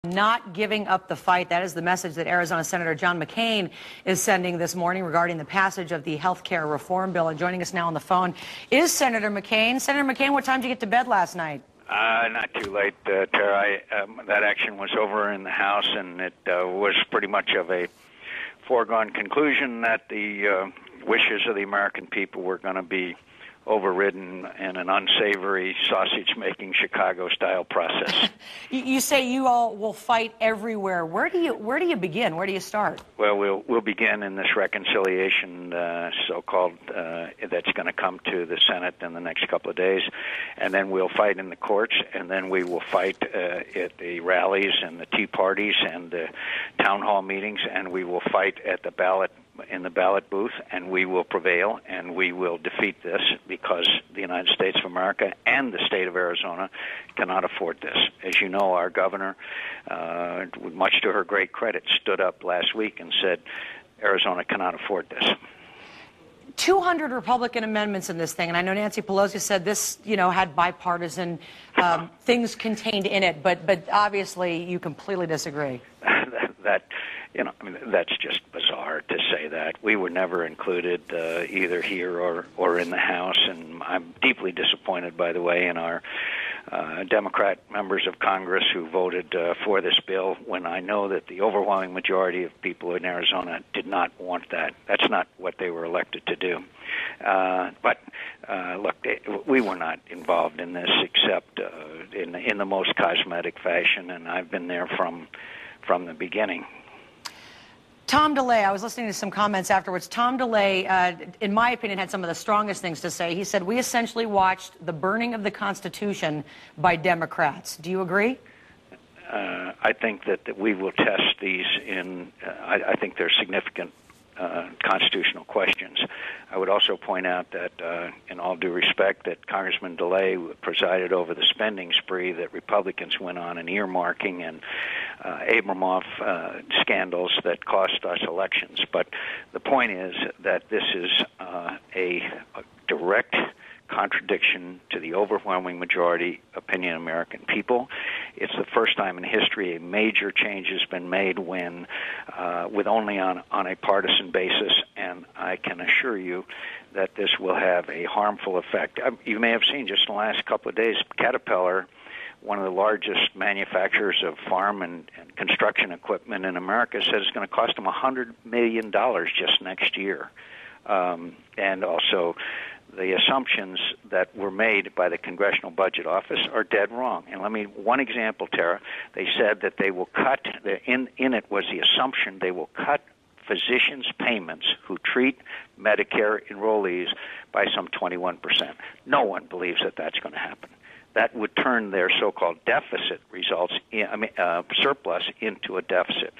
Not giving up the fight. That is the message that Arizona Senator John McCain is sending this morning regarding the passage of the health care reform bill. And joining us now on the phone is Senator McCain. Senator McCain, what time did you get to bed last night? Not too late, Tara. That action was over in the House, and it was pretty much of a foregone conclusion that the wishes of the American people were going to be overridden in an unsavory, sausage-making, Chicago-style process. You say you all will fight everywhere. Where do you begin? Where do you start? Well, we'll begin in this reconciliation, so-called, that's going to come to the Senate in the next couple of days, and then we'll fight in the courts, and then we will fight at the rallies and the tea parties and the town hall meetings, and we will fight at the ballot in the ballot booth, and we will prevail, and we will defeat this because the United States of America and the state of Arizona cannot afford this. As you know, our governor, much to her great credit, stood up last week and said, Arizona cannot afford this. 200 Republican amendments in this thing, and I know Nancy Pelosi said this, had bipartisan things contained in it, but obviously you completely disagree. That's just bizarre to say that. We were never included either here or in the House, and I'm deeply disappointed, by the way, in our Democrat members of Congress who voted for this bill when I know that the overwhelming majority of people in Arizona did not want that. That's not what they were elected to do. But look, we were not involved in this except in the most cosmetic fashion, and I've been there from the beginning. Tom DeLay, I was listening to some comments afterwards. Tom DeLay, in my opinion, had some of the strongest things to say. He said, we essentially watched the burning of the Constitution by Democrats. Do you agree? I think that we will test these I think they're significant constitutional questions. I would also point out that, in all due respect, that Congressman DeLay presided over the spending spree that Republicans went on in earmarking and Abramoff scandals that cost us elections. But the point is that this is a direct contradiction to the overwhelming majority opinion of American people. It's the first time in history a major change has been made when, with only on a partisan basis, and I can assure you that this will have a harmful effect. You may have seen just in the last couple of days, Caterpillar, one of the largest manufacturers of farm and construction equipment in America, says it's going to cost them $100 million just next year. And also, the assumptions that were made by the Congressional Budget Office are dead wrong. And one example, Tara, they said that they will cut, in it was the assumption they will cut physicians' payments who treat Medicare enrollees by some 21%. No one believes that that's going to happen. That would turn their so-called deficit results, surplus, into a deficit.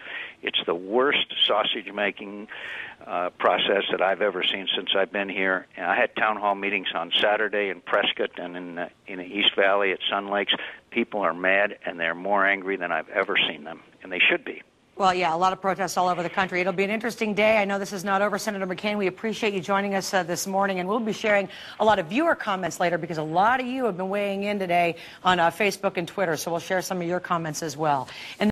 It's the worst sausage-making process that I've ever seen since I've been here. And I had town hall meetings on Saturday in Prescott and in the East Valley at Sun Lakes. People are mad, and they're more angry than I've ever seen them, and they should be. Well, yeah, a lot of protests all over the country. It'll be an interesting day. I know this is not over. Senator McCain, we appreciate you joining us this morning, and we'll be sharing a lot of viewer comments later because a lot of you have been weighing in today on Facebook and Twitter, so we'll share some of your comments as well. And